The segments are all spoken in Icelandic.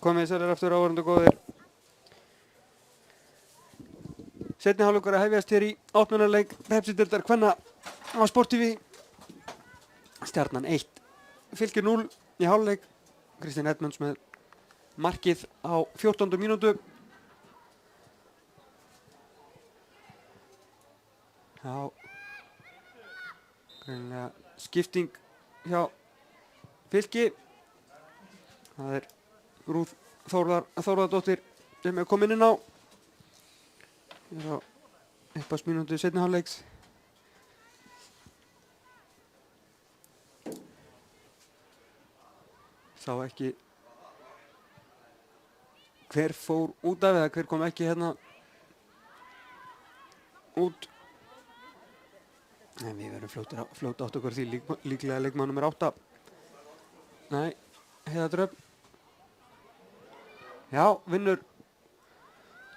Komið sælir aftur áhorfendur góðir. Seinni hálfleikur að hefjast hér í opnunarleik Pepsi-deildar kvenna á Sport TV. Stjarnan 1, Fylkir 0 í hálfleik. Kristinn Edmunds með markið á 14. mínútu. Já, greinilega skipting hjá Fylki. Það er Rúð Þórðardóttir sem er komin inn á. Það er á upphafsmínútu seinni hálfleiks. Sá ekki hver fór út af eða hver kom ekki hérna út. En við verðum fljóta átt okkur því líklega leikmann nummer 8. Nei, Heiða Dröfn. Já, vinnur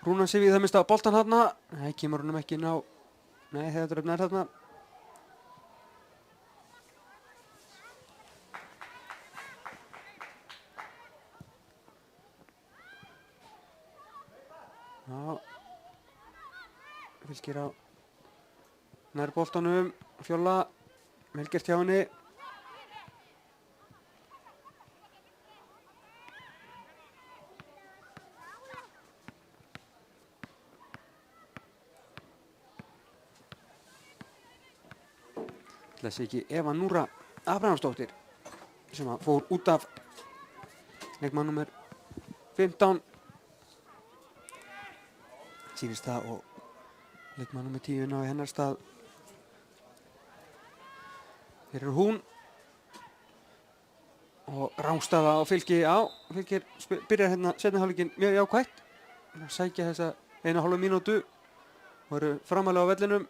Rúnar Sif í það mista boltan þarna. Nei, kemur honum ekki inn á. Nei, Heiða Dröfn er þarna. Já, Fylkir á nær boltanum, Fjóla, vel gert hjá henni. Þessi ekki Eva Núra Abrahamsdóttir sem fór út af leikmann nummer 15. Sýnist það og leikmann nummer 10 á hennar stað. Hér er hún og rángstaða á Fylki á. Fylkir byrjar hérna seinni hálfleikinn mjög jákvætt. Sækja þessa 1,5 mínútu og eru framalega á vellinum.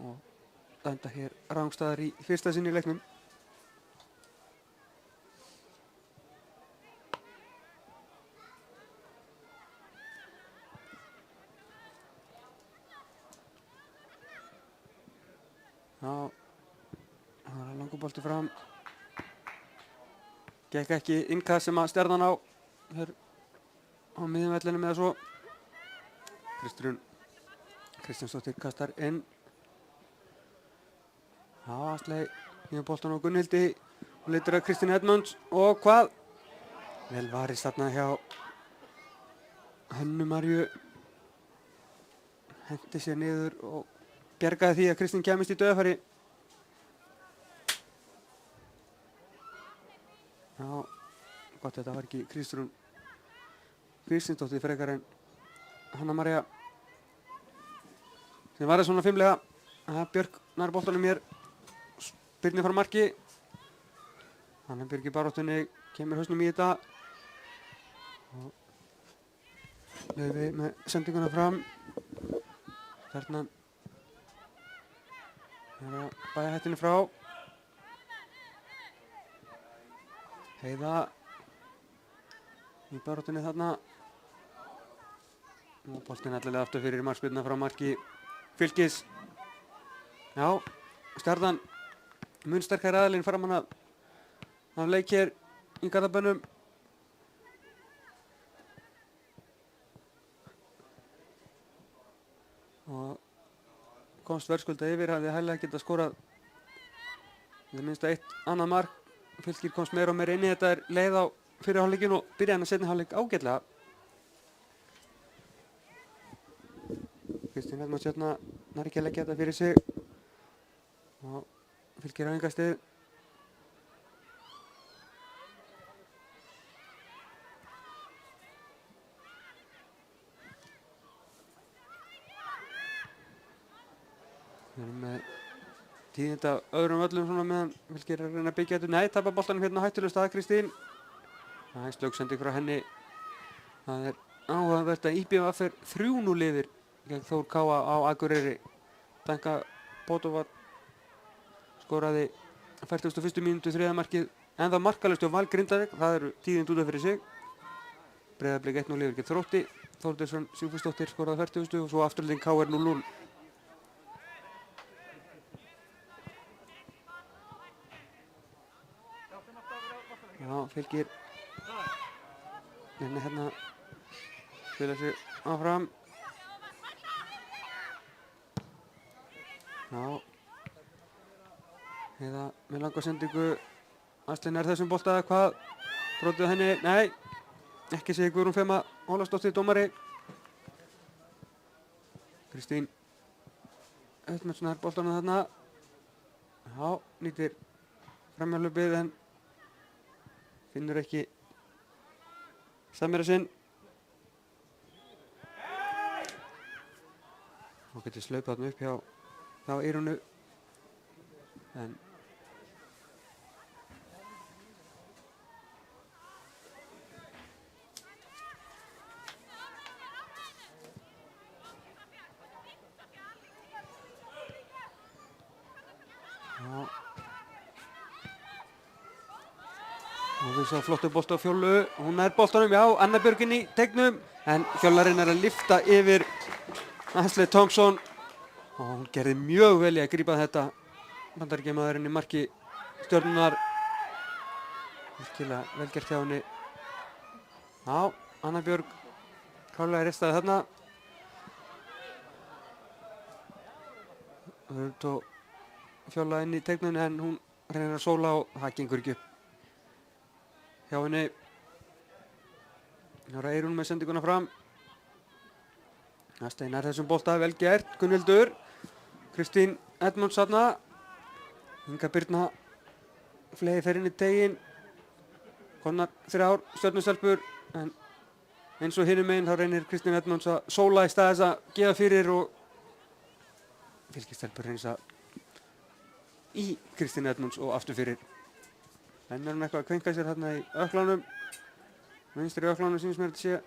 Og dæmda hér rángstaðar í fyrsta sinn í leiknum. Já, það var langur bolti fram. Gekk ekki innkast sem að Stjarnan á hér á miðjum vellinum eða svo. Kristjánsdóttir kastar inn. Já, Asley nýja boltan á Gunnhildi og leitar að Kristínu Edmunds og hvað? Vel varist þarna hjá Hönnu Maríu. Hendi sér niður og bjargaði því að Kristín kæmist í dauðafæri. Já, gott þetta var ekki Kristínsdóttir frekar en Hanna María sem varði svona fimmlega. Björk nær boltanum hér. Birnir frá marki. Þannig Björk í baráttunni kemur hausnum í þetta. Og Laufey með sendinguna fram. Þarna er að bæja hættinni frá. Heiða í baráttunni þarna. Og boltinn allavega aftur fyrir markspyrna frá marki Fylkis. Já, Stjarnan mun sterkari aðilinn framan af leik hér í Garðabænum. Og komst verðskulda yfir, hafði hæglega getað skorað það minnst eitt annað mark. Fylkir komst meira og meira inn í þetta leið á fyrri hálfleikinn og byrjaði hann að seinni hálfleik ágætlega. Kristín Edmunds hérna nær ekki að leggja þetta fyrir sig. Og Fylkir á engastið. Við erum með tíðinda öðrum völlum svona meðan Fylkir er að reyna að byggja þetta. Nei, tapar boltanum hérna á hættulegum stað Kristín. Það er slögsending frá henni. Það er áhugavert að IBVF fer 3-0 yfir gegn Þór Káa á Akureyri. Danka Bótova skoraði 41. mínútu þriðja markið en það markalaust á Val Grindavík. Það eru tíðind út af fyrir sig. Breiðablik 1-0 yfir gegn Þrótti. Þórdísson Sigfúsdóttir skoraði 40. og svo afturlending KR 0-0. Já, Fylkir hérna spila sig áfram. Já, eða með langa sendingu. Astli nær þessum bolta eða hvað? Brotið henni, nei, ekki segir Guðrún Fema Ólafsdóttir dómari. Kristín Edmundsson boltanum þarna. Já, nýtir framhjálpið en finnur ekki samherja sinn. Hún getur slaupað hann upp hjá Eyrúnu en og við sá flottu bolta á Fjólu, hún nær boltanum, já, Anna Björg inn í teignum en Fjólarinn að lyfta yfir Ashley Thompson og hún gerði mjög vel í að grípa þetta bandaríkjamaðurinn í marki Stjörnunnar. Virkilega vel gert hjá henni. Já, Anna Björg klárlega ristaði þarna. Hörð og Fjóla inn í teignum en hún reynir að sóla og það gengur ekki upp hjá henni. Þá er Eyrún með sendinguna fram. Astein er þessum bolta, vel gert, Gunnhildur. Kristín Edmunds þarna. Inga Birna flegi fer inn í teiginn. Komnar 3 stjörnustelpur en eins og hinum megin þá reynir Kristín Edmunds að sóla í stað þess að gefa fyrir og Fylkistelpur reynir að í Kristín Edmunds og aftur fyrir. En er hún eitthvað að kvenka sér hérna í ökklánum. Vinstri ökklánum sínst mér þetta sé.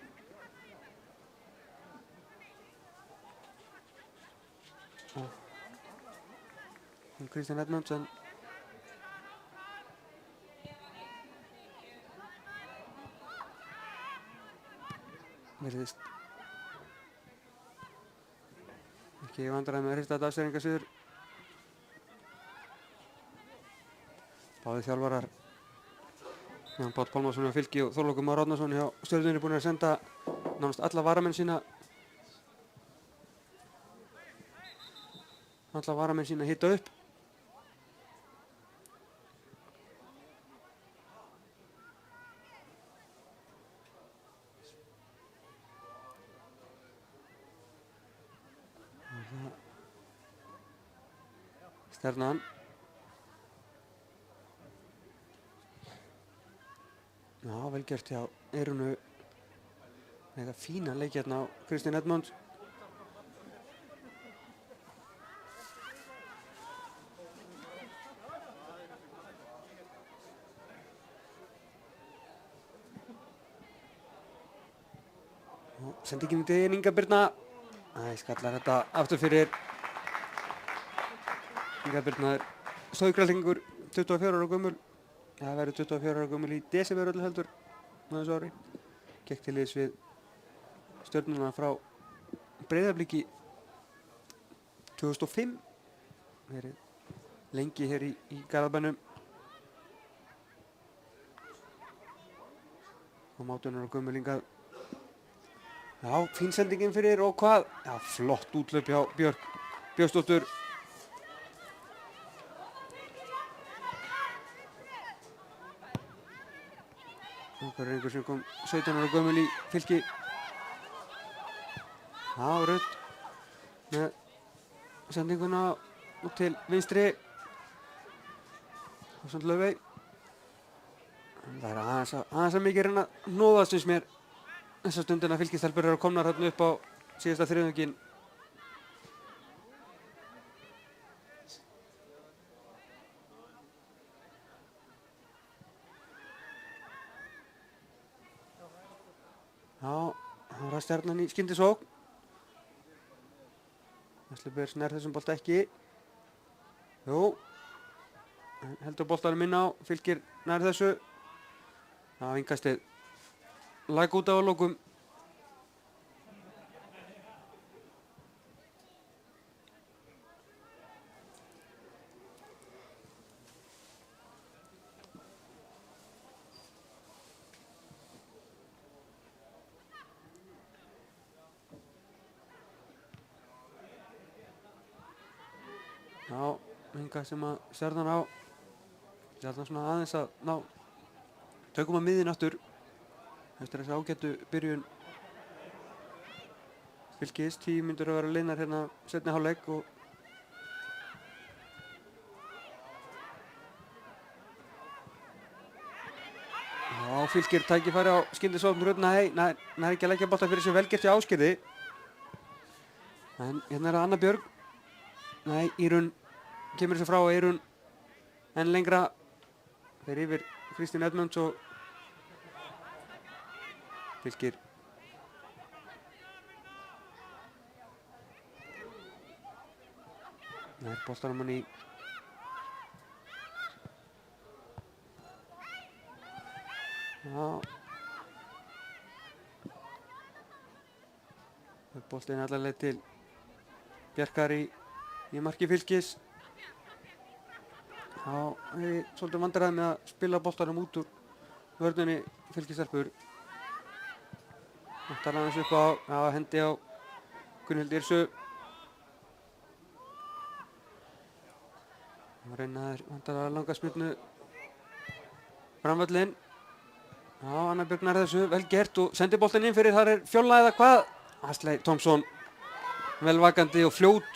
Kristín Edmunds en virðist ekki vandræði með að hrista þetta afsæringa síður. Báðir þjálfarar Jón Páll Pálmason hjá Fylki og Þorlákur Már Árnason hjá Stjörnunni búin að senda nánast alla varamenn sína hita upp. Stjarnan. Já, vel gert hjá Eyrúnu. Þetta fína leik hérna á Kristín Edmunds. Sendingin til Inga Birna. Skallar þetta aftur fyrir. Inga Birna er stóðgrællingur, 24 ára gömul. Það verður 24 ára gömul í desember öllu heldur á þessu ári. Gekk til liðs við Stjörnuna frá Breiðabliki 2005. Verið lengi hér í Garðabænum. Og 18 ára gömul hingað. Já, fín sendingin fyrir og hvað? Já, flott útlöp hjá Björk Björnsdóttur. Það er einhver sem kom 17 ára gömul í Fylki. Já, Rut með sendinguna út til vinstri. Og svona Laufey. Það er aðeins að mikið reyna að hnoðast eins mér. Þessa stundina Fylkistelpur eru komnar hérna upp á síðasta þriðjunginn. Já, það var Stjarnan í skyndisókn. Asli Björns nær þessum bolta ekki. Jú. Heldur boltanum inn á, Fylkir nær þessu. Já, innkastið læk út af að lokum. Já, hingað sem að Stjarnan á. Stjarnan svona aðeins að ná tökum að miðin aftur. Eftir þessi ágættu byrjun Fylkis. 10 mínútur að vera liðnar hérna seinni hálfleik og já, Fylkir tækifæri á skyndisókn. Nei, ekki að leggja bolta fyrir sig, vel gert hjá Ásgerði. En hérna er það Anna Björg. Nei, Írunn kemur sér frá og Írunn enn lengra. Þeir yfir Kristín Edmunds og Fylkir. Það er boltanum hann í já. Boltinn allar leið til Bjarkar í marki Fylkis. Já, svolítið vandræði með að spila boltanum út úr vörninni Fylkistelpur. Þetta er aðeins upp á, já, hendi á Gunnhildi Yrsu. Það reynaður vantar að langa spyrnu framvöllin. Já, Anna Björg nær þessu, vel gert og sendi boltinn inn fyrir, þar er Fjóla eða hvað? Asley Thompson vel vakandi og fljót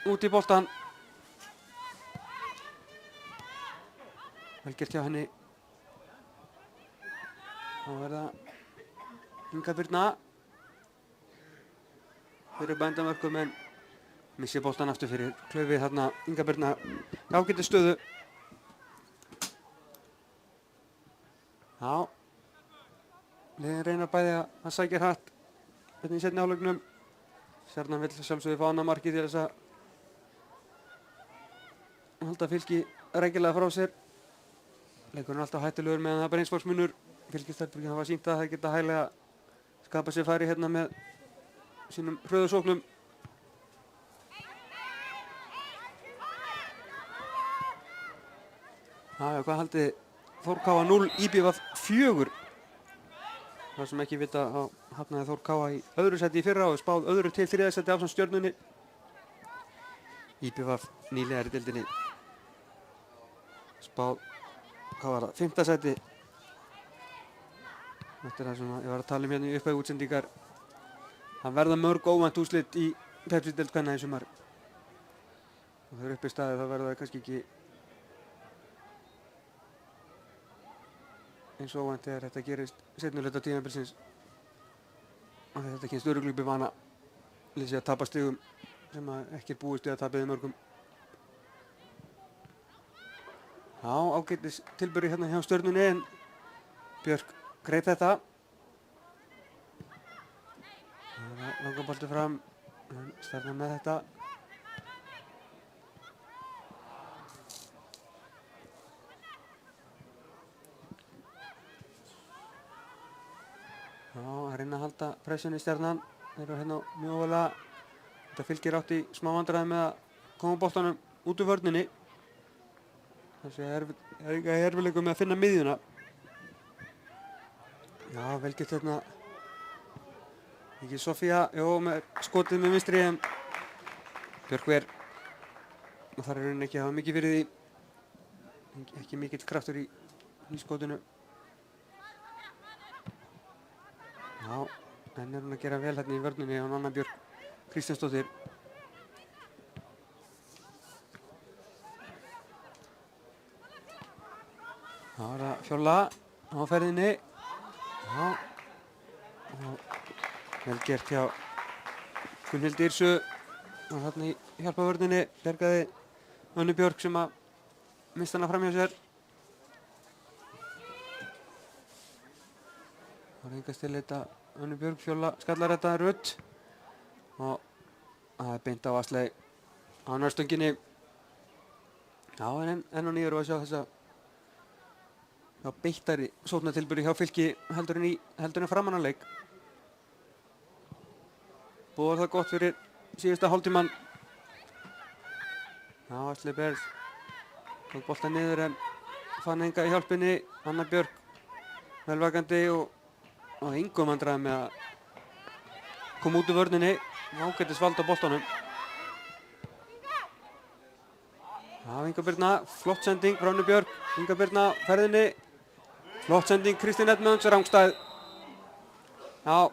út í boltan. Vel gert hjá henni. Þá er það Inga Birna. Fyrir bændamörkum en missi boltan aftur fyrir klaufið þarna. Inga Birna ágæti stöðu. Já. Liðin reyna bæði að sækja hratt hérna í seinni hálfleiknum. Stjarnan vill sjálfsögðu fá annað markið til þess að halda Fylki rækilega frá sér. Leikurinn er alltaf hættulegur meðan það er bara einsvarsmunur. Fylkistelpur hafa sýnt að það geta hæglega skapa sér færi hérna með sínum hröðu sóknum. Já, hvað haldið Þór Káa 0, IBVF 4. Það sem ekki vita á hafnaði Þór Káa í öðru sæti í fyrra og spáð öðru til þriðja sæti ásamt Stjörnunni. IBVF nýlegar í deildinni. Spáð, hvað var það, 5. sæti. Þetta er það sem ég var að tala hérna í upphæðu útsendingar. Það verða mörg óvænt úrslit í Pepsi-deild kvenna í sumar. Og þegar upp í staðið þá verða það kannski ekki eins og óvænt þegar þetta gerist seinni hluta tímabilsins. Og þetta kynst örugglega upp í vana lýsi að tapa stigum sem ekki er búist við að tapa í mörgum. Já, ágætis tilburði hérna hjá Stjörnunni en Björk greip þetta. Það er langar bolti fram en Stjarnan með þetta. Já, að reyna að halda pressunni Stjarnan. Þeir eru hérna mjög ofalega. Þetta Fylkir átt í smá vandræði með að koma boltanum út úr vörninni. Þessi er erfiðleikur með að finna miðjuna. Já, vel gert hérna. Ekki Sofía, jó, með skotið með vinstri en Björk ver. Og þar er henni ekki að hafa mikið fyrir því. Ekki mikill kraftur í skotinu. Já, enn er hún að gera vel hérna í vörninni á Anna Björk Kristjánsdóttir. Það var það Fjóla á ferðinni. Já, vel gert hjá Gunnhildi Yrsu. Og hérna í hjálpavörninni bergaði Önnu Björk sem að mista hana fram hjá sér. Það var engast til þetta Önnu Björk, Fjóla skallar þetta rutt. Og það er beint á Asley á nærstönginni. Já, en enn og nýjar og að sjá þessa beittari sóknartilburði hjá Fylki heldur en framananleik. Búið það gott fyrir síðasta hálftíman. Já, Asley Berð tók boltan niður en fann enga í hjálpinni. Anna Björk velvakandi og engum vandræði með að koma út úr vörninni. Ágætis vald á boltanum. Já, Inga Birna, flott sending frá Önnu Björk. Inga Birna ferðinni. Flott sending Kristín Edmunds, rangstæð. Já.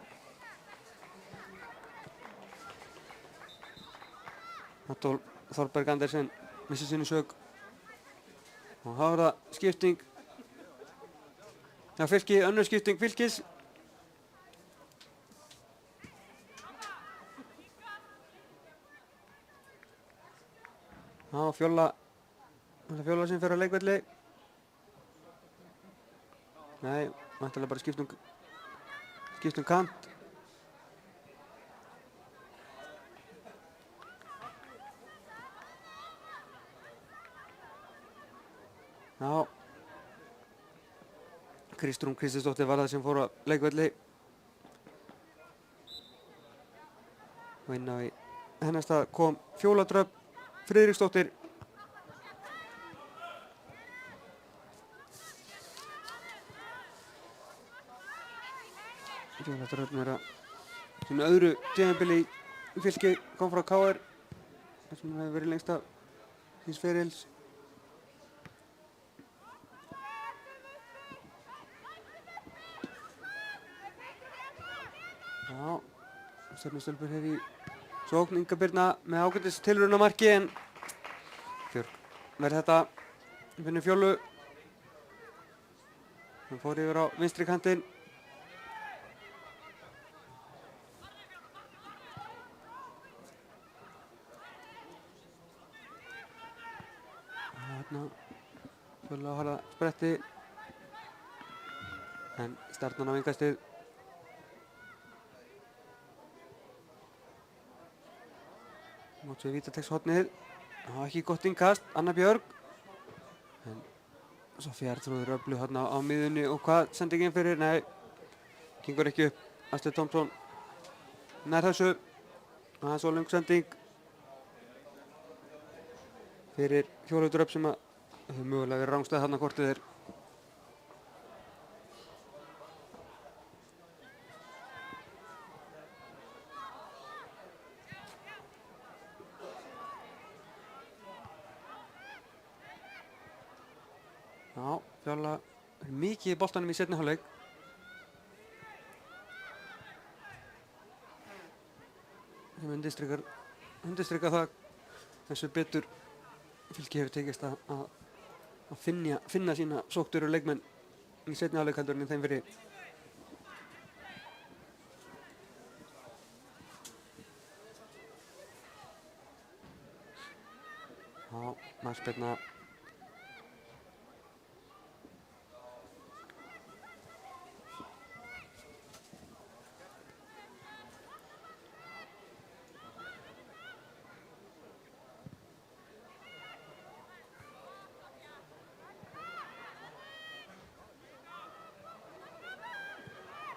Adolf Þorberg Andersen missir sinni sök. Og þá það skipting. Já, Fylki, önnur skipting Fylkis. Já, Fjóla sem fer á leikvelli. Nei, væntanlega bara skipt um kant. Já. Kristrún Kristinsdóttir var það sem fór á leikvelli. Og inn á í hennar stað kom Fjóla Dröfn Friðriksdóttir. Fjóla Dröfn er að sínu öðru tímabili í Fylki, kom frá KR. Það sem hefur verið lengst af síns ferils. Já, Stjörnustölpur hér í sókn. Inga Birna með ágætis tilraunamarki en Björk verður þetta finnur Fjólu. Hann fór yfir á vinstri kantinn. Þarna Fjólu á harða spretti en Stjarnan á innkastið. Móts við vítateigshornið. Það var ekki gott innkast, Anna Björg. En Sofía Arnþrúður öflug þarna á miðjunni og hvað sendingin fyrir? Nei, gengur ekki upp. Astrid Tómsson nær þessu. Það er svo löng sending fyrir Fjólu Dröfn sem að hefur mögulega verið rangstæð þarna kortið er. Já, Fjóla er mikið í boltanum í seinni hálfleik. Sem undirstrikar það hversu betur Fylki hefur tekist að finna sína sóktur og leikmenn í seinni hálfleik heldur en í þeim fyrir. Já, markspyrna.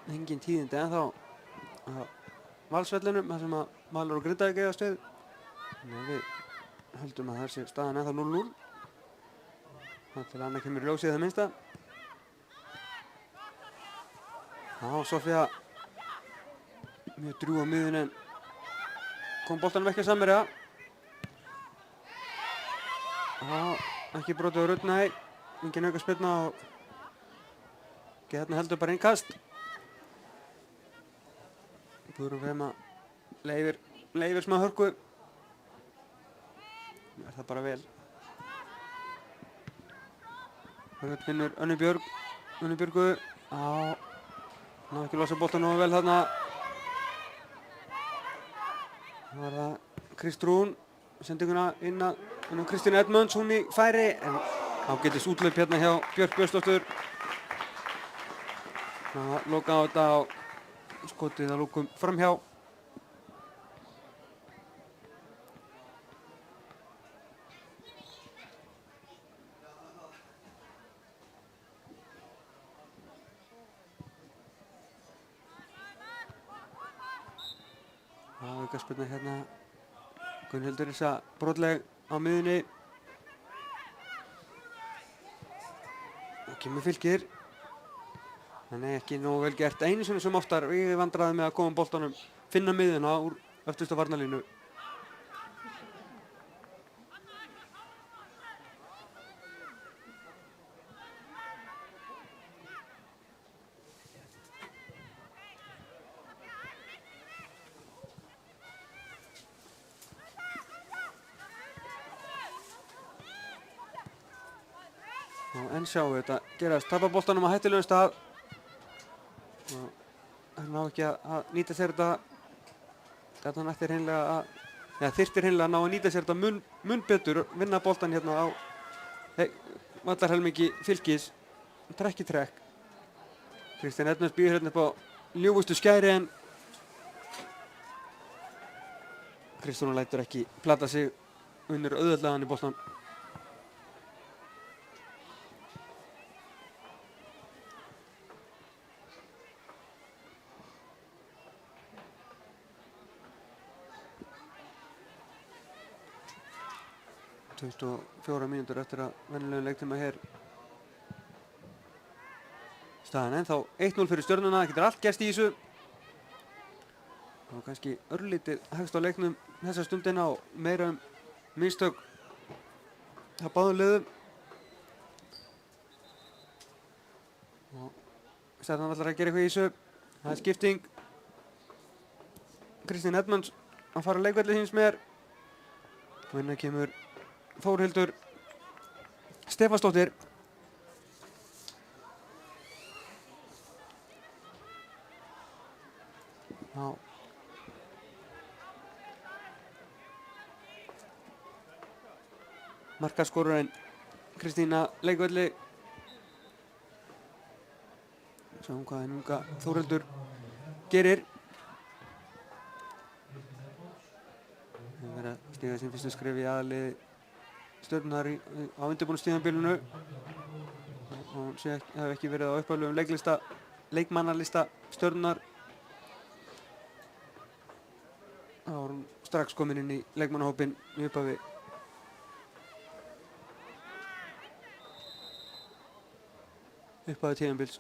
Engin tíðindi ennþá á Valsvellinum þar sem að Valur og Grindavík eiga stuð. Þannig að við höldum að það sé staðan ennþá 0-0. Það til annað kemur í ljósið það minnsta. Já, Sofía mjög drjúg á miðjunni en kom boltanum ekki að samverja. Já, ekki brotið á rödd, nei. Engin aukaspyrna og Hérna heldur bara innkast. Guðrún Fema leifir smá hörku. Er það bara vel. Hörgut finnur Önnu Björgu. Á, ná ekki losa boltan nógu vel þarna. Það var það Kristrún. Sendinguna inn að Kristín Edmunds, hún í færi. En ágætis útlaup hérna hjá Björk Björnsdóttur. Það loka á þetta á skotið að lókum framhjá. Aukaspyrna hérna. Gunnhildur þessa brotleg á miðjunni. Og kemur Fylkir. Nei, ekki nógu vel gert. Einu sinni sem oftar við vandræðum með að koma boltanum, finna miðjuna úr öftustu varnarlínu. En sjáum við þetta gerast. Tapar boltanum á hættulegum stað. Og hann ná ekki að nýta sér þetta. Þetta hann ætti hreinlega að, þyrfti hreinlega að ná að nýta sér þetta mun betur. Vinna boltan hérna á vallarhelmingi Fylkis. Trekk í trekk. Kristinn Edmunds býður hérna upp á ljúfustu skæri en Kristján lætur ekki plata sig, unnur auðveldlega hann í boltan. og 24 mínútur eftir að venjulegum leiktíma hér. Staðan ennþá 1-0 fyrir Stjörnuna, það getur allt gerst í þessu. Og kannski örlítið hægst á leiknum þessa stundina og meira mistök á báðum liðum. Og Stjarnan ætlar að gera eitthvað í þessu. Það er skipting. Kristinn Edmunds að fara á leikvelli hins mér. Og hérna kemur Þórhildur Stefansdóttir. Já. Markaskorarinn Kristína leikvelli. Sjáum hvað unga Þórhildur gerir. Það verður að stíga sín fyrstu skref í aðalið Stjörnunar á undirbúningstímabilinu. Og hún hefur ekki verið á upphaflegum leikmannalista Stjörnunar. Þá var hún strax komin inn í leikmannahópinn í upphafi. Upphafi tímabils.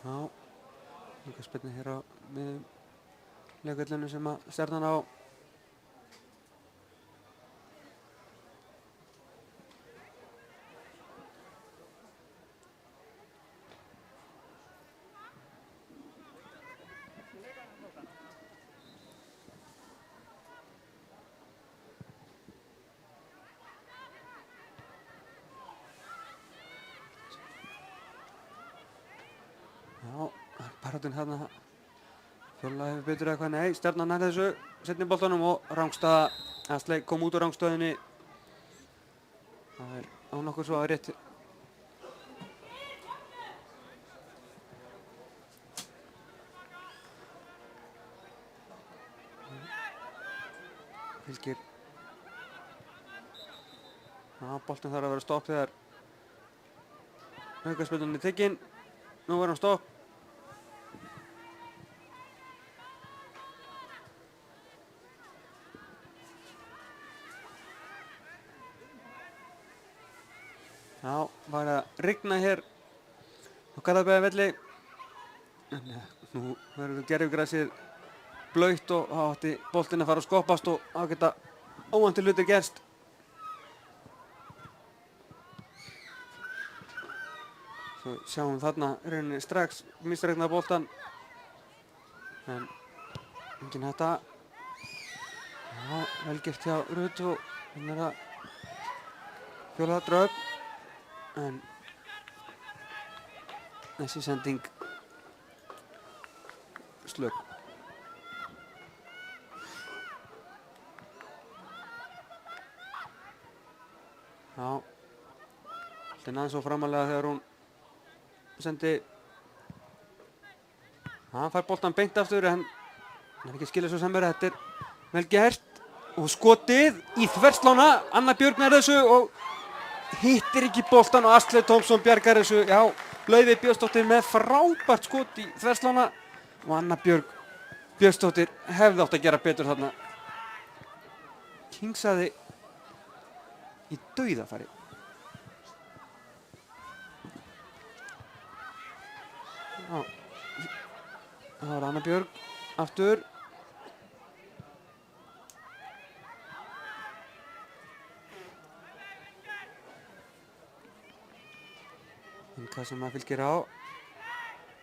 Já, líka spennið hér á miðjum leikvellinu sem að Stjarnan á. Baráttinn þarna Fjóla hefur betur eða hvað, nei, Stjarnan nær þessu seinni boltanum og rangstaða. Astley kom út á rangstöðinni. Það er án okkur svo að rétt. Fylkir. Já, boltinn þarf að vera stopp þegar aukaspyrnan er tekin. Nú var hann stopp. Já, var að rigna hér á Garðabæjarvelli. En nú verður gervigrasið blautt og þá átti boltinn að fara að skoppast og þá geta óvæntir hlutir gerst. Svo sjáum við þarna rauninni strax misreikna boltan. En enginn hætta. Já, vel gert hjá Rut og hún er að Fjóla dröf. En þessi sending slökk. Já, þetta aðeins svo framalega þegar hún sendi. Hann fær boltan beint aftur en hann er ekki að skilja svo sem þetta er vel gert. Og skotið í þverslána. Anna Björg með þessu og hittir ekki boltan og Astley Thompson bjargar þessu. Já, Laufey Björnsdóttir með frábært skot í þverslána og Anna Björg Björnsdóttir hefði átt að gera betur þarna. Kingsaði í dauðafæri. Já, það var Anna Björg aftur. Hvað sem maður Fylkir á.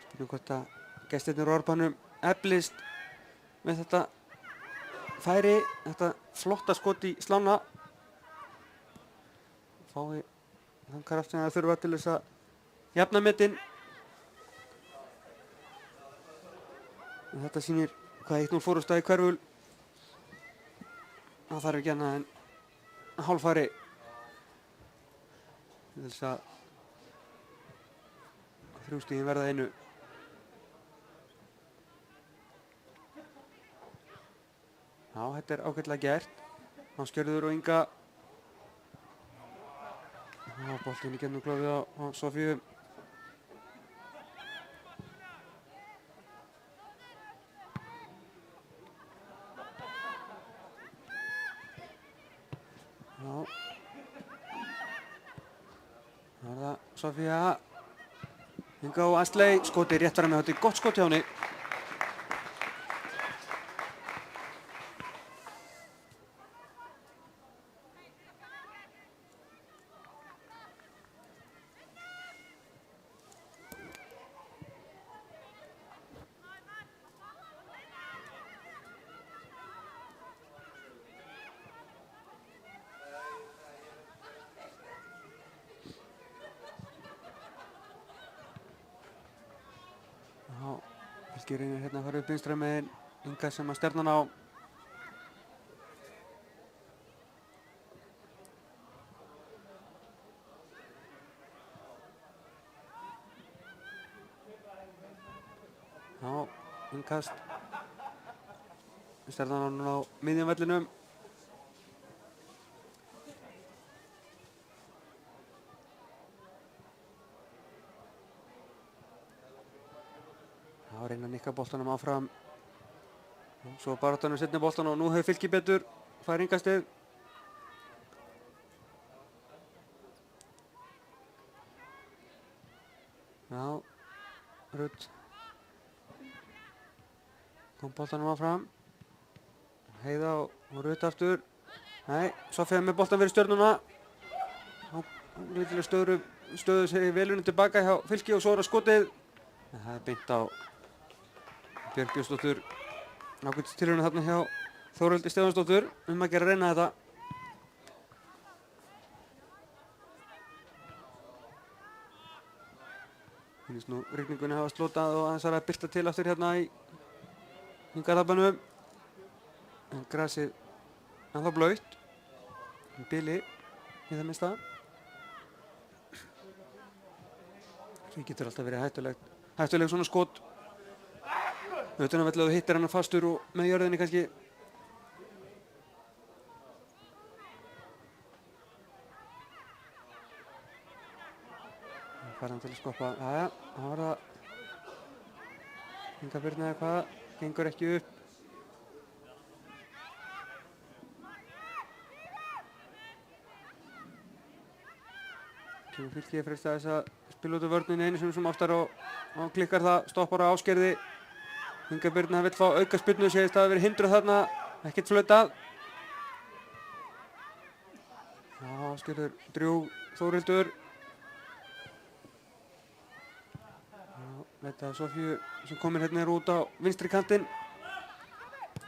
Spurnum hvort að gestirnir úr Árbænum eflist með þetta færi, þetta flotta skot í slána. Fái þann kraft sem það þurfa til þess að jafna metin. En þetta sýnir hvað 1-0 fórustað í Hverful. Það þarf ekki annað en hálffæri til þess að 3 stigin verða einu. Já, þetta er ágætlega gert. Ásgerður og Inga. Já, boltinn í gegnum klofið á Sofíu. Já. Það er það Sofía. Inga og Astley. Skotið rétt fram með þetta. Gott skot hjá henni. Fylkir reynir hérna að fara upp vinstra megin. Inga sem að stjarnan á. Já, innkast. Stjarnan á núna á miðjum vellinum. Reyna að nikka boltanum áfram. Svo baráttan setni boltan og nú hefur Fylkir betur færingastið. Já, Rudd. Kom boltanum áfram. Heiða og Rudd aftur. Nei, Sofía með boltan fyrir Stjörnuna. Lítilega stöðu sig velunum tilbaka hjá Fylki og svo er það skotið. Það er beint á Björk Björnsdóttur. Ágætis tilraun þarna hjá Þórhildi Stefánsdóttur að gera að reyna þetta. Finnst nú rigningunni hafa slotað og aðeins að birta til aftur hérna í Garðabanum. En grasið ennþá blautt. Bili í það minnsta. Það getur alltaf verið hættuleg svona skot. Utanvelli að þú hittir hann fastur og með jörðinni kannski. Það fær hann til að skoppa. Jæja, það var það. Inga Birna eða hvað, gengur ekki upp. Kemur Fylkir freista þess að spila út af vörninni einu sem oftar og klikkar það, stoppar á Ásgerði. Inga Birna vill fá auka spyrnu, segist að það hafi verið hindruð þarna, ekkert flautað. Já, Ásgerður drjúg Þórhildur. Leita Sofíu sem komir hérna út á vinstri kantinn.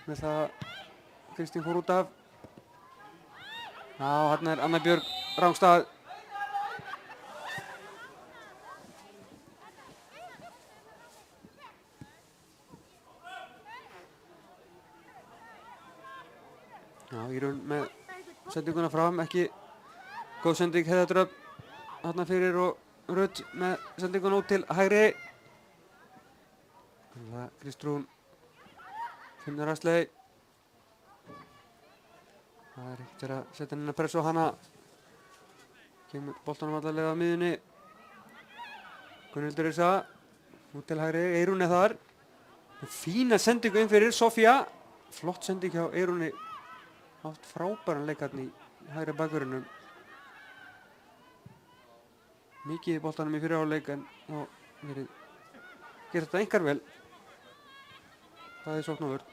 Með það Kristín fór út af. Já, hérna er Anna Björg rangstað. Já, Írún með sendinguna fram, ekki góð sending Heiða Dröfn þarna fyrir og Rudd með sendinguna út til hægri. Það Kristrún finnur Astley. Það er ekkert verið að setja henni að pressa á hana. Kemur boltanum allavega á miðjunni. Gunnhildur Yrsa út til hægri, Eyrún er þar. Fína sendingu inn fyrir Sofía. Flott sending hjá Eyrúni. Haft frábæran leikarn í hægri bakvörðunum. Mikið í boltanum í fyrri hálfleik en verið gert þetta einkar vel. Það er sókn og vörn.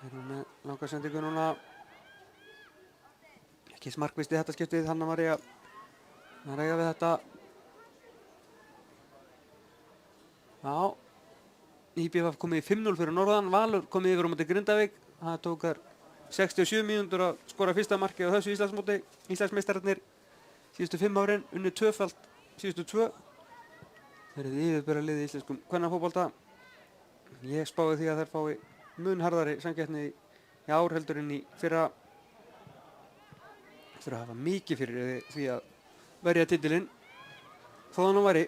Erum með langa sendingu núna. Fylkis markvisti þetta skiptið, hann var ég að eiga við þetta. Já, IBF komið í 5-0 fyrir norðan, Valur komið yfir á móti Grindavík. Það tók þar 67 mínútur að skora fyrsta markið á þessu Íslandsmóti. Íslandsmeistararnir síðustu 5 árin, unnið 2-falt síðustu 2. Það er yfirbera liði í íslenskum kvennafótbolta. Ég spái því að þær fái mun harðari samkeppni í ár heldur en í fyrra. Þurfa að hafa mikið fyrir því að verja titilinn. Þó að hann væri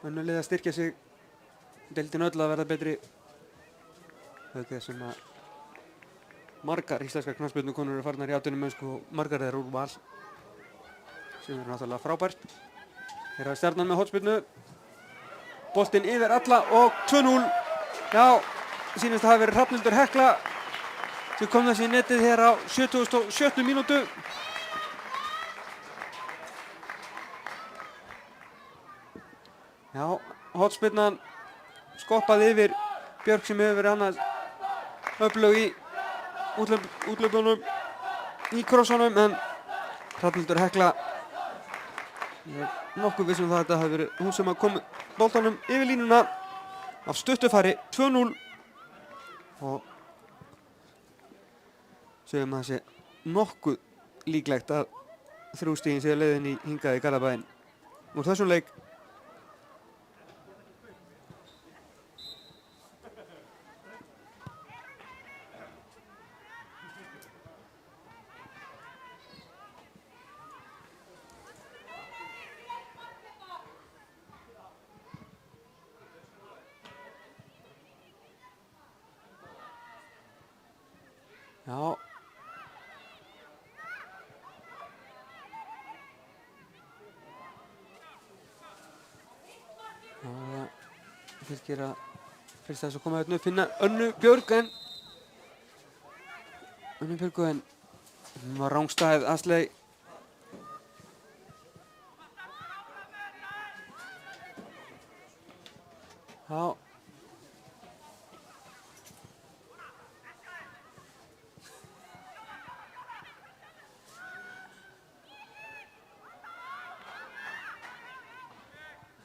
önnur lið að styrkja sig, deildin öll að verða betri. Auk þess sem að margar íslenskar knattspyrnukonur eru farnar í atvinnumennsku og margar þeirra úr Val, sem er náttúrulega frábært. Hér er Stjarnan með hornspyrnu. Boltinn yfir alla og 2-0. Já, sýnist að hafi verið Hrafnhildur Hekla sem kom þessi í netið hér á 77. mínútu. Já, hornspyrnan skoppaði yfir Björk sem hefur verið annað öflug í útlöpunum í krossunum, en Hrafnhildur Hekla nokkuð vissum það að þetta hafi verið hún sem að kom boltanum yfir línuna af stuttufæri. 2-0 og segjum að það sé nokkuð líklegt að 3 stigin sé leiðin í hingað í Garðabæinn úr þessum leik. Já. Það Fylkir að fyrst þess að koma hérna upp, finna Önnu Björg, en Önnu Björgu, en hún var rangstæð Asley. Já.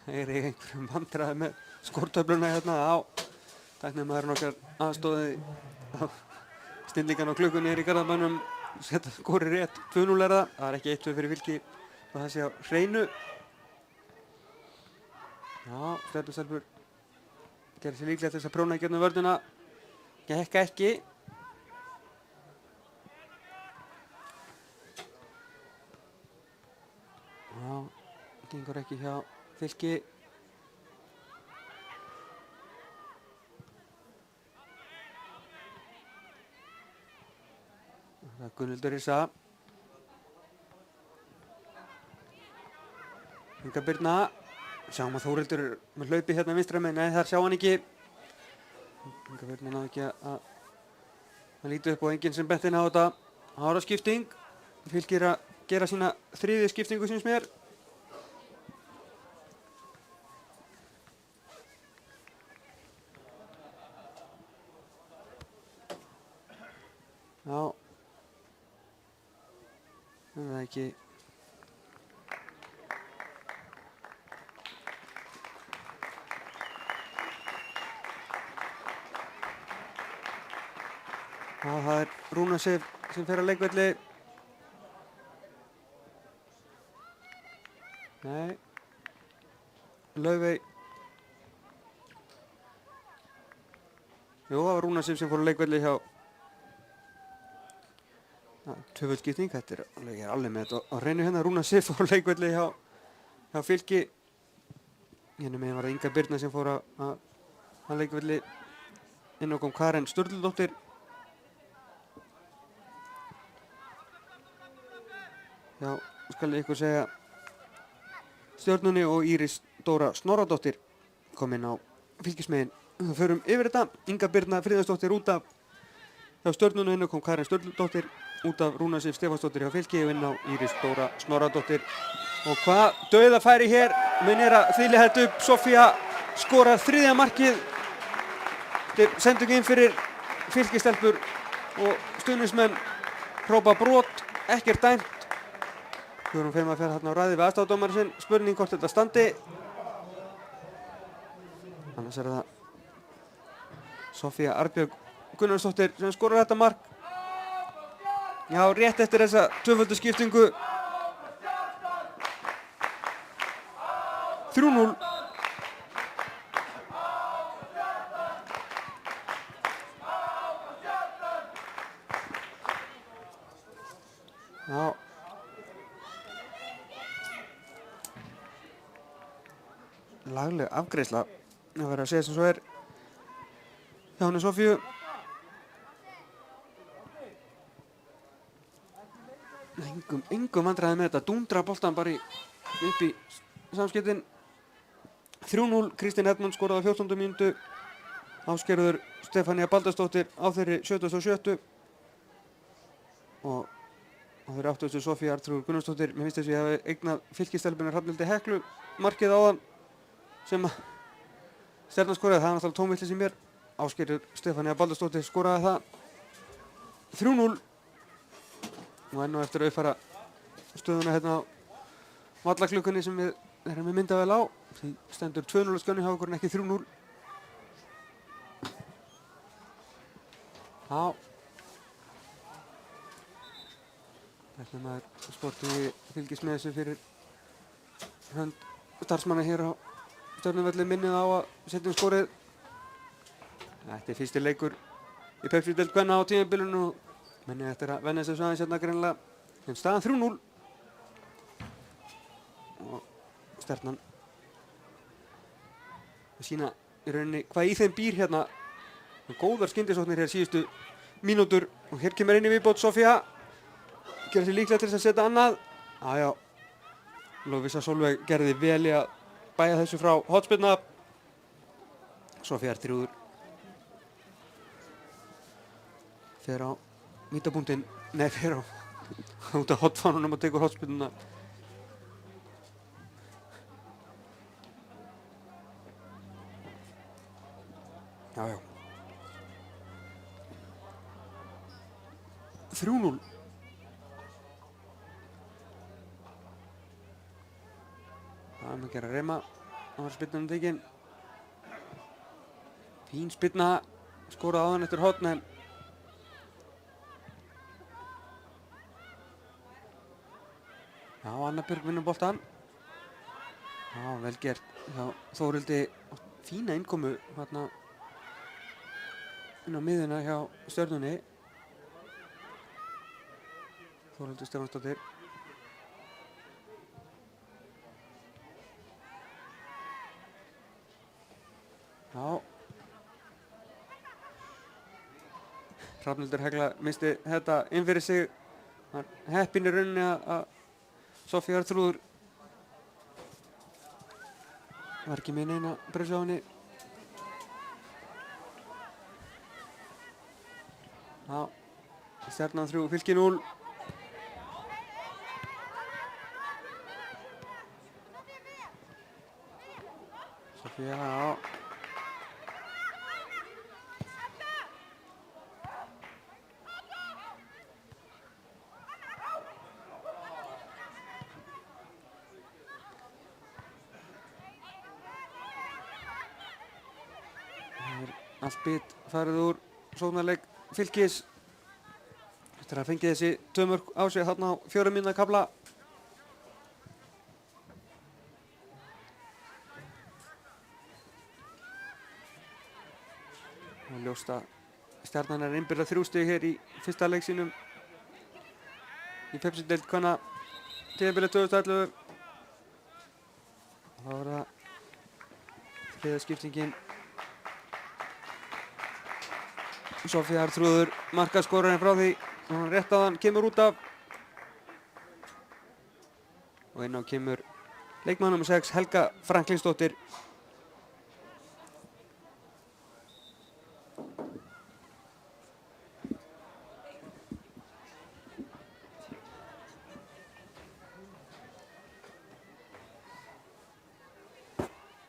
Ég er í einhverjum vandræðum með skortöfluna hérna á tæknimaðurinn okkar aðstóði á snillingan á klukkunni hér í Garðabænum. Setta skori rétt, 2-0 er það. Það er ekki 1-2 fyrir Fylki og það sé á hreinu. Já, Stjörnustelpur gerir sér líklegt þess að próna í gegnum vörnina. Gekk ekki. Já, gengur ekki hjá Fylki. Það er Gunnhildur Yrsa. Inga Birna. Sjáum að Þórhildur er með hlaupi hérna vinstra megin. Nei, þar sjá hann ekki. Inga Birna náði ekki að líta upp og enginn sem benti inn á þetta. Ára skipting. Fylkir að gera sína 3. skiptingu syns mér. Já, það er ekki. Já, það er Rúna Sif sem fer að leikvelli. Nei, Laufey. Jú, það var Rúna Sif sem fór að leikvelli hjá tvöföld skipting. Þetta ég er alveg með þetta á hreinu hérna. Rúna Sif fór leikvelli hjá Fylki. Hérna megin var það Inga Birna sem fór að leikvelli. Inn á kom Karen Sturludóttir. Já, skal ég ykkur segja Stjörnunni og Íris Dóra Snorradóttir kom inn á Fylkismegin. Það förum yfir þetta. Inga Birna Friðjónsdóttir út af hjá Stjörnunni, inn á kom Karen Sturludóttir út af Rúna Sif Stefánsdóttir hjá Fylki og inn á Íris Dóra Snorradóttir. Og hvað dauðafæri hér, mun er að þvíli þetta upp. Sofía skorar 3. markið. Þetta er sending inn fyrir Fylkistelpur og stuðningsmenn hrópa brot. ekkert dæmt. Guðrún Feima fer þarna á ræði við aðstoðardómara sinn, spurning hvort þetta standi. Annars það Sofía Arnbjörg Gunnarsdóttir sem skorar þetta mark. Já, rétt eftir þessa tvöföldu skiptingu. 3-0. Já. Lagleg afgreiðsla. Það verður að segja sem svo hjá henni Sofíu. Engum vandræði með þetta. Dúndra boltan bara upp í samskiptin. 3-0. Kristín Edmund skoraði á 14. mínútu. Ásgerður Stefania Baldursdóttir á þeirri 77. Og þeirri 80. Sofía Arnþrúður Gunnarsdóttir. Mér finnst þess að ég hafi eignað Fylkisstelpunni Hrafnhildi Heklu markið áðan sem að Stjarnan skoraði. Það er náttúrulega tómvillis í mér. Ásgerður Stefania Baldursdóttir skoraði það. 3-0. Og enn og eftir að uppfæra stöðuna hérna á vallaklukkunni sem við erum með myndavél á. Því stendur 2-0 skjönni hjá okkur en ekki 3-0. Já. Þetta maður sportið fylgist með þessu fyrir hönd starfsmanna hér á Stjörnuvelli, minnið á að setjum skorið. Þetta er fyrsti leikur í Pepsi-deild kvenna á tímabilinu og minnið eftir að venja þessu aðeins hérna greinilega. En staðan 3-0. Og Stjarnan að sýna í rauninni hvað í þeim býr hérna. Góðar skyndisóknir hér síðustu mínútur og hér kemur inn í viðbót Sofía. Gerði sér líklega til þess að setja annað. Já. Lovísa Sólveig gerði vel í að bæja þessu frá hornspyrna. Sofía Arnþrúður fer á vítapunktinn. Nei, fer á út af hornfánunum og tekur hornspyrnuna. Já. 3-0. Það er að gera reyma. Það var spyrnunum tekinn. Fín spyrna. Skorað áðan eftir horn en já, Anna Björg vinnur boltan. Já, vel gert hjá Þórildi. Fína innkomu hérna inn á miðuna hjá Stjörnunni. Þórildur Stefánsdóttir. Já. Hrafnhildur Hekla misti þetta inn fyrir sig. Heppin í rauninni að Sofía Arnþrúður var ekki með neina pressu á henni. Já. Stjarnan 3, Fylki 0. Sofía, já. Allt bit farið úr sóknarleik Fylkis eftir að fengi þessi 2 mörk á sig þarna á 4 mínútna kafla. Og ljóst að Stjarnan er innbyrða 3 stig hér í fyrsta leik sínum í Pepsi-deild kvenna tímabilið 2011. Þá er það þriðja skiptingin. Sofía Arnþrúður markaskorarinn frá því og rétt áðan kemur út af. Og inn á kemur leikmaður nr. 6 Helga Franklinsdóttir.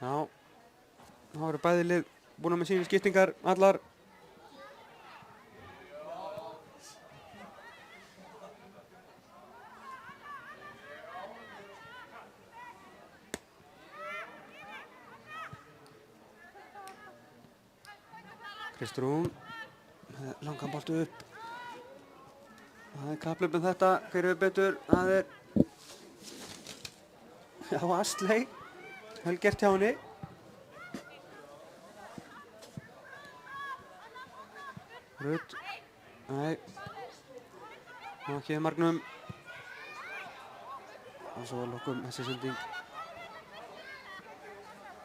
Já, þá eru bæði lið búin með sínu skiptingar allar. Kristrún langan boltu upp. Það er kapphlaup þetta, hver er betur, það er já, Astley, vel gert hjá henni. Rutt, nei, ná ekki við margnum. Og svo lokum þessi sending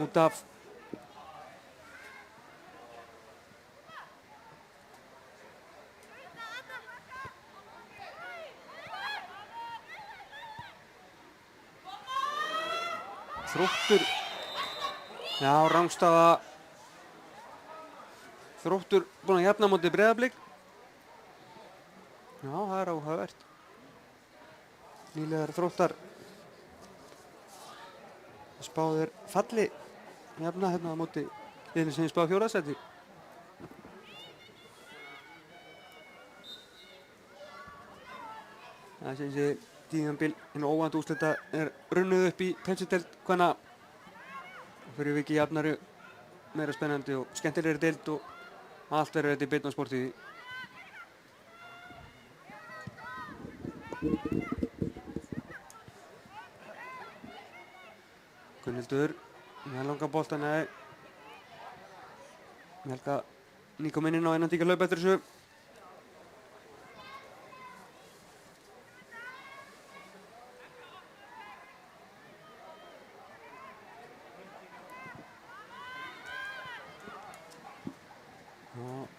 út af. Þróttur, já, rangstaða. Þróttur búinn að jafna á móti Breiðablik. Já, það er áhugavert. Nýlegar Þróttar spáðir falli jafna hérna á móti liðinu sem spáð 4. sæti. Það sem sé tíðanbíl hinn óvænt úrslita er runnuð upp í Pepsi-deild kvenna. Fyrir vikið jafnari, meira spennandi og skemmtilegri deild og allt verður þetta í beinni á Sportvíði. Gunnhildur með langa bolta, nei. Helga nýkom inn á einandi ekki að hlaupa eftir þessu.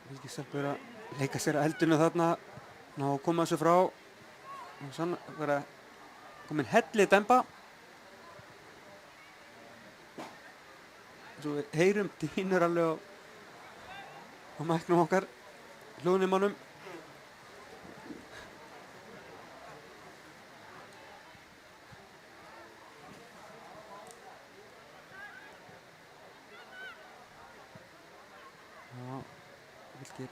Vilki stelpur að leika sér að eldinu þarna, ná að koma þessu frá. Og sann vera komin helli demba. Svo við heyrum dýnur alveg á mæknum okkar, hljóðnumannum. Já, Vilkir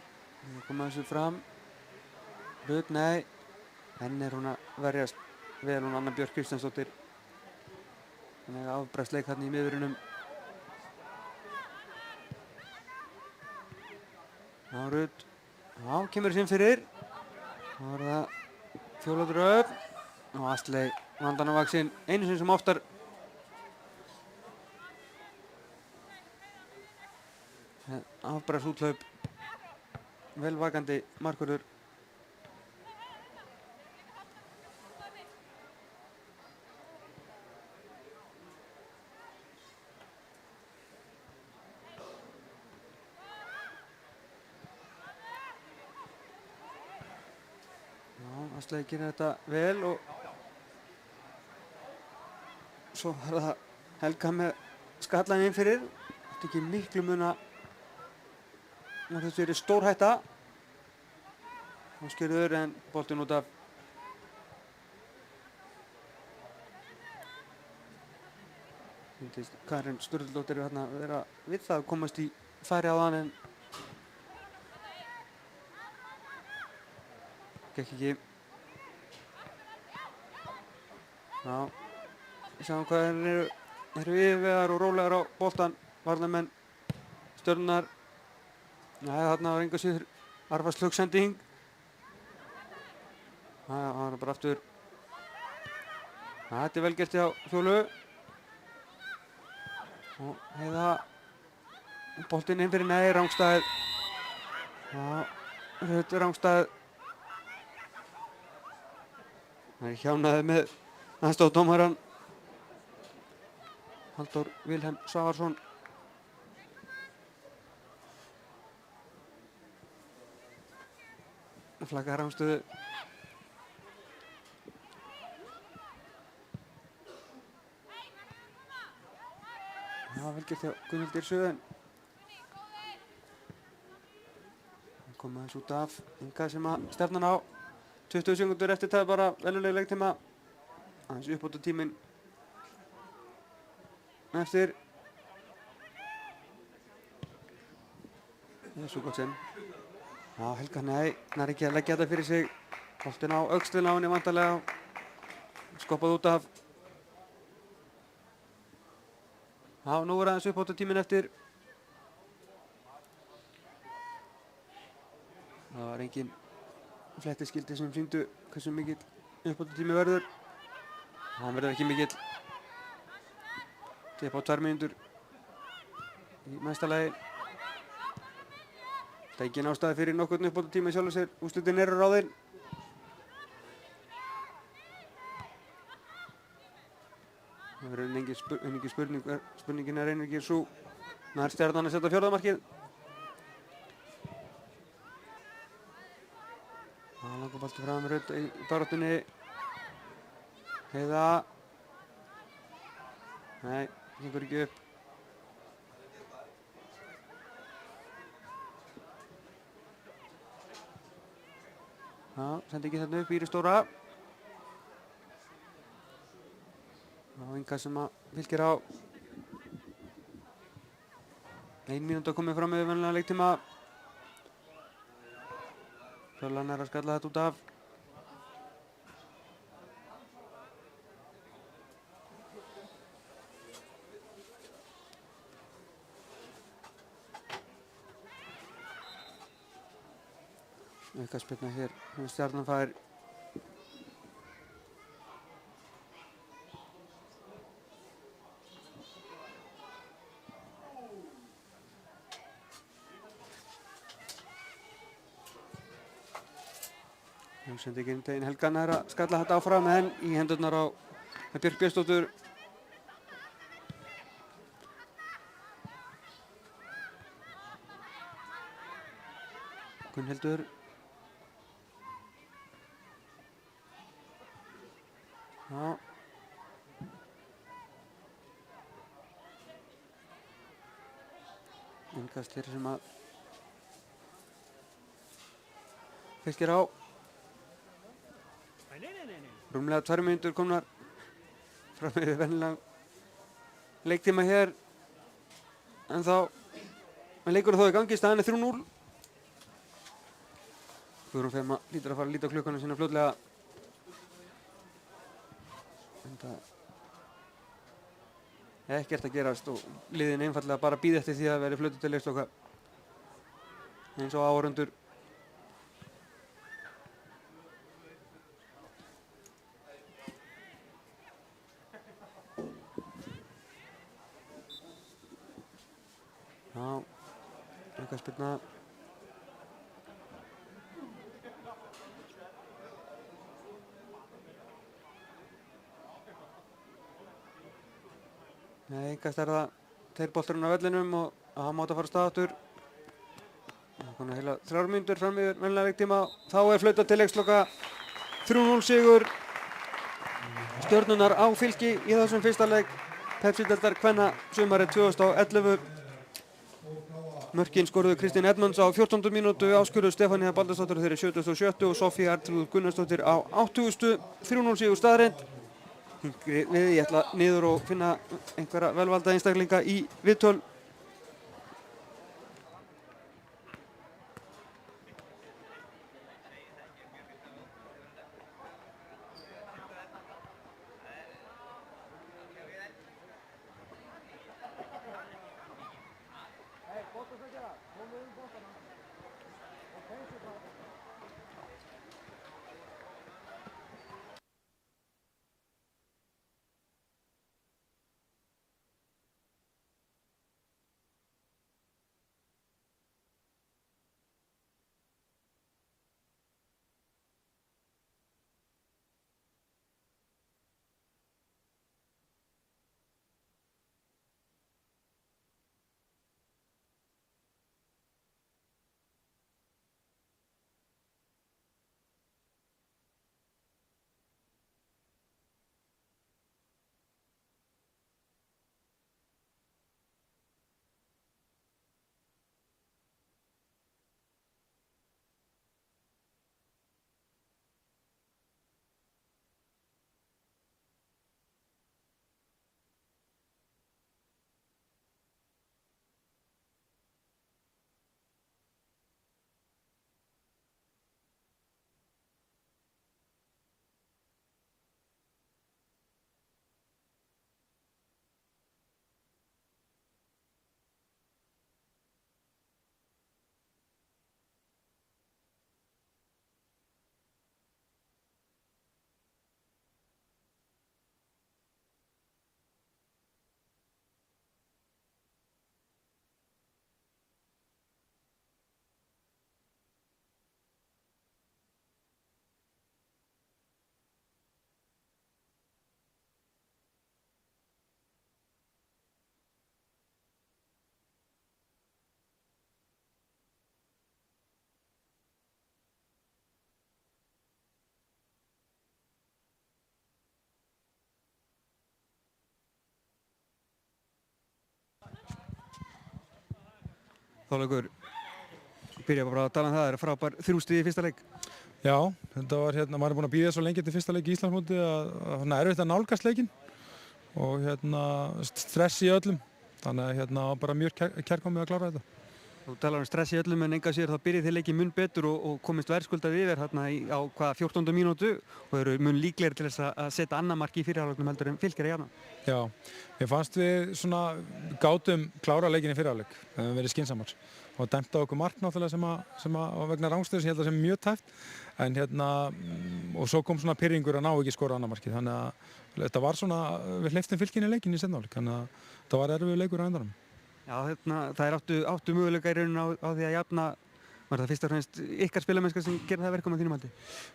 koma þessu fram. Rutt, nei. Henni er hún að verjast vel, hún Anna Björk Kristjánsdóttir. Þannig að afbræðsleik hann í miðvörunum. Já, Rutt. Já, kemur sín fyrir. Þá er það Fjóla Dröfn. Og Astley vandan á vaxinn einu sinni sem oftar. Afbræðsúthlaup. Velvakandi markvörður. Astley gerir þetta vel og svo er það Helga með skallan inn fyrir. Þetta ekki miklu mun að þetta verið stór hætta. Ásgerður en boltinn út af. Karin Sturldóttir er hérna að vera við það að komast í færi á þann en gekk ekki. Já, við sjáum hvað eru yfirvegar og rólegar á boltan, varnarmenn Stjörnunnar. Nei, þarna var engu síður arfaslöggsending. Það var bara aftur. Þetta er vel gert hjá Fjólu. Og Heiða, boltinn inn fyrir, nei, rangstæð. Já, Rutt rangstæð. Það er hjánaði með aðstoðardómarann Halldór Vilhelm Svavarsson. Flaggar rangstöðu. Já, vel gert hjá Gunnhildur Söðun. Hann kom aðeins út af Inga sem að stefnan á. 20 sekundur eftir það bara venjuleg leiktíma. Aðeins uppbótartíminn eftir. Svo gott sem. Já, Helga, nei, nær ekki að leggja þetta fyrir sig. Boltinn á öxlinn á henni vantarlega. Skoppað út af. Já, nú er aðeins uppbótartíminn eftir. var engin flettiskildi sem sýndu hversu mikill uppbótartími verður. Hann verður ekki mikill. Þetta er bara 2 mínútur í mesta lagi. Það er engin ástæða fyrir nokkurn uppbótartíma í sjálfu sér. Úrslitin eru ráðin. Það verður engin spurningin er einungis sú nær Stjarnan að setja 4. markið. Það langar bolti fram Rödd í baráttunni. Heiða. Nei, gengur ekki upp. Já, sendi ekki þarna upp, Íris Dóra. Og Inga sem að Fylkir á 1 mínúta komið fram með venjulega leiktíma. Fjöllan er að skalla þetta út af. Aukaspyrna hér, Stjarnan fær. Sendingin Degin Helgan er að skalla þetta áfram en í hendurnar á Björk Björnsdóttur. Gunnhildur. Já. Innkast hér sem að Fylkir á. Rúmlega 2 mínútur komnar fram með venjulega leiktíma hér. En þá leikur þó í gangi, staðan er 3-0. Guðrún Fema lítur að fara að líta á klukkuna sína fljótlega. En það er ekkert að gerast og liðin einfallega bara bíða eftir því að verði fluttur til leiksloka. Eins og áhorfendur. Já, aukaspyrna. Nei, engast er það 2 bolturinn á vellinum og hann mátt að fara af stað aftur. Það er komin heila 3 mínútur fram yfir venjulega leiktíma. Þá er flautað til leiksloka. 3-0 sigur Stjörnunnar á Fylki í þessum fyrsta leik Pepsi-deildar kvenna sumarið 2011. Mörkin skoruðu Kristín Edmunds á 14. mínútu, Ásgerður Stefanía Baldursdóttir þeirri 77. og Sofía Arnþrúður Gunnarsdóttir á 80. 3-0 sigur staðreynd. Ég ætla niður og finna einhverja velvalda einstaklinga í viðtöl. Þorlákur, byrja bara að tala það er frábær 3 stig í fyrsta leik. Já, þetta var maður búinn að bíða svo lengi til fyrsta leik í Íslandsmóti að erfitt að nálgast leikinn og stress í öllum. Þannig að bara mjög kærkomið að klára þetta. Þú talar stress í öllum en enga sér þá byrjið þið leikið mun betur og komist verðskuldað yfir á 14. mínútu og eru mun líklegri til þess að setja annað mark í fyrrihálfleiknum heldur en Fylkir að jafna. Já, mér fannst við gátum klára leikinn í fyrrihálfleik, við höfum verið skynsamar og dæmt á okkur mark náttúrulega sem vegna rangstöðu sem ég held að sem mjög tæft en og svo kom pirringur að ná ekki skora annað markið þannig að þetta var við hleyptum Fylkinn í leikinn í seinni hálfleik þannig að þetta var erfiður leikur á endanum. Já, það áttu möguleika í rauninu á því að jafna. Var það fyrst og fremst ykkar spilamennska sem gerir það verkum að þínum haldi?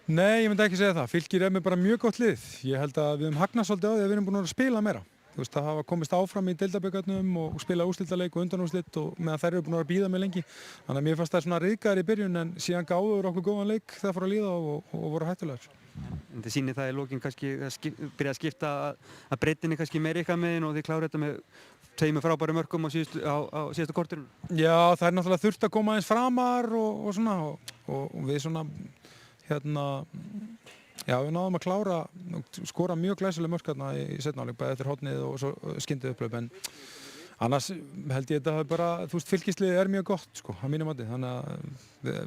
Nei, ég myndi ekki segja það. Fylkir með bara mjög gott lið. Ég held að við höfum hagnast svolítið á því að við erum búin að spila meira. Þú veist, að hafa komist áfram í deildabikarnum og spila úrslitaleik og undanúrslit og meðan þær eru búin að bíða með lengi. Þannig að mér fannst það ryðgaðir í byrjun en síðan gáður okkur góðan leik þegar fór að líða og voru hættulegar. En þið sýnir það í lokin kannski byrja að skipta að breytinni kannski meira ykkar megin og þið klára þetta með 2 frábæru mörkum á síðustu korterinu? Já, það náttúrulega þurft að koma aðeins framar og við við náðum að klára skora mjög glæsileg mörk í seinni hálfleik bæði eftir hornið og svo skyndið upphlaup en annars held ég þetta bara fylkisliðið mjög gott að mínu mati þannig að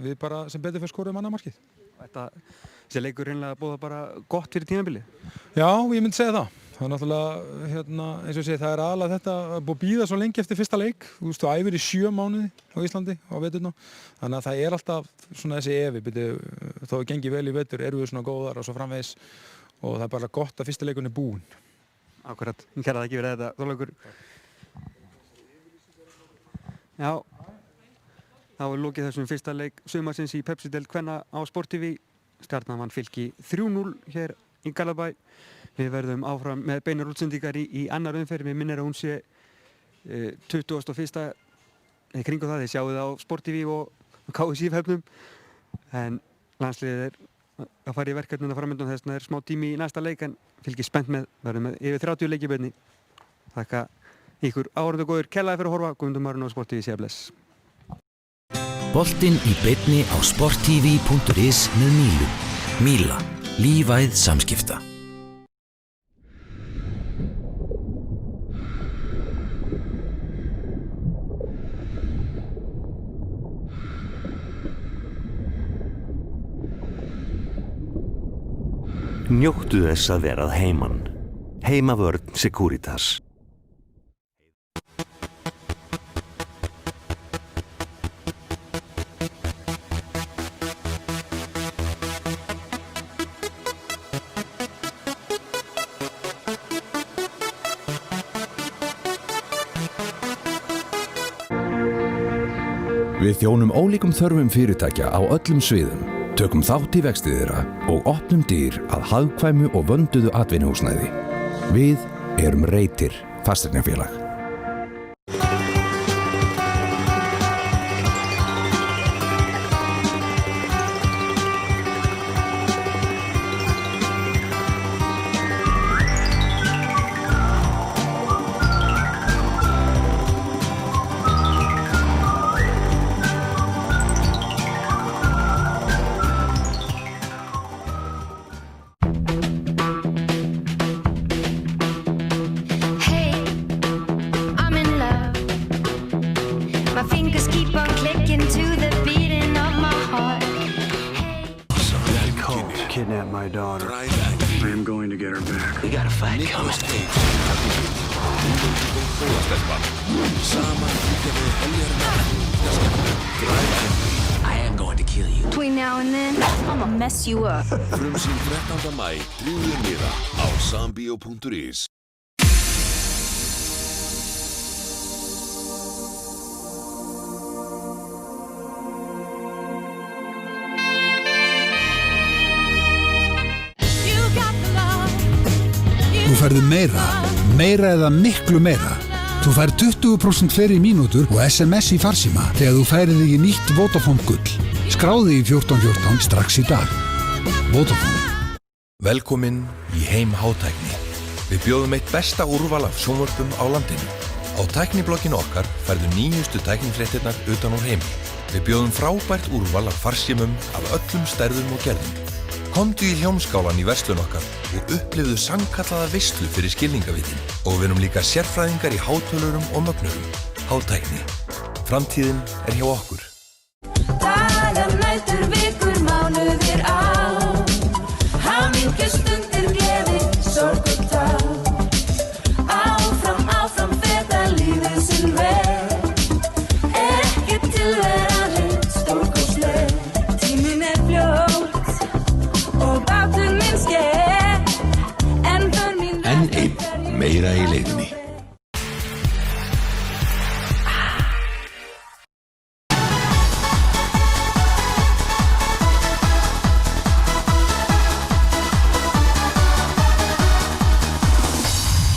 við bara sem betur fyrir skorum annað markið. Þessi leikur reynilega bóða bara gott fyrir tímabilið? Já, ég myndi segja það. Það náttúrulega, eins og ég segi, það aðalega þetta að búið að bíða svo lengi eftir fyrsta leik. Þú æfir í 7 mánuði á Íslandi á veturna. Þannig að það alltaf þessi efi, þó að gengi vel í vetur, eru við góðar og svo framvegis. Og það bara gott að fyrsta leikun búinn. Akkurat, kæra það ekki verið þetta, Þorlákur. Já, þá lokið þessum fyrsta leik sumarsins í Pepsi-deild kvenna á Sport TV. Stjarnan vann Fylki 3-0 hér í Garðabæ. Við verðum áfram með beinar útsendingar í annar umferð. Mér minnir að hún sé 21. Kringu það. Þið sjáu það á Sport TV og KSÍ-höfnum. En landsliðið að fara í verkefnina framöndan þess að það smá tími í næsta leik en Fylki spennt með. Verðum með yfir 30 leiki í beinni. Þakka ykkur áhorfendur góðir kellaði fyrir að horfa. Guðmundur Marin og Sport TV sé bless. Boltinn í beinni á sporttv.is með Mílu. Míla. Lífæð samskipta. Njóttu þess að vera að heiman. Heimavörn Securitas. Við þjónum ólíkum þörfum fyrirtækja á öllum sviðum, tökum þátt í vexti þeirra og opnum dyr að hagkvæmu og vönduðu atvinnuhúsnæði. Við erum Reytir fasteignafélag. Kidnap my daughter. I am going to get her back. We got a fight coming. I am going to kill you. Between now and then, I'm gonna mess you up. Frumsýn 13. maí, 3. miða á sambio.is. Þú færðu meira eða miklu meira. Þú fær 20% fleiri mínútur og SMS í farsíma þegar þú færið þig í nýtt Vodafone Gull. Skráðu í 1414 strax í dag. Vodafone. Velkomin í heim hátækni. Við bjóðum eitt besta úrval af sjónvörpum á landinu. Á Á tækniblogginu okkar færðu nýjustu tæknifréttirnar utan úr heimi. Við bjóðum frábært úrval af farsímum af öllum stærðum og gerðum. Komdu í Hljómskálan í verslun okkar og upplifðu sannkallaða veislu fyrir skilningavitin. Og við erum líka sérfræðingar í hátölurum og mögnurum. Hátækni. Framtíðin hjá okkur. Dagar, nætur, vikur, mánuðir, ár. Hamingju stundir, gleði, sorg og tár. Áfram, áfram, feta lífið sinn veg. Ekki tilveran stórkostleg. Tíminn fljót og bátur minn sker. En börn mín Enn einn, meira í leiðinni.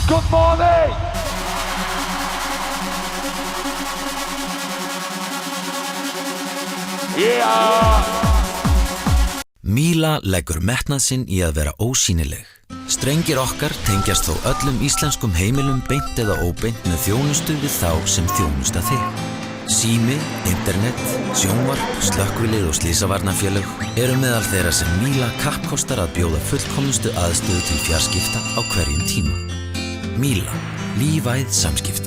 Good morning! Yeah! Míla leggur metnað sinn í að vera ósýnileg. Strengir okkar tengjast þó öllum íslenskum heimilum beint eða óbeint með þjónustu við þá sem þjónusta þig. Sími, internet, sjónvarp, slökkvilið og slysavarnarfélög eru meðal þeirra sem Míla kappkostar að bjóða fullkomnustu aðstöðu til fjarskipta á hverjum tíma. Míla, lífæð samskipti.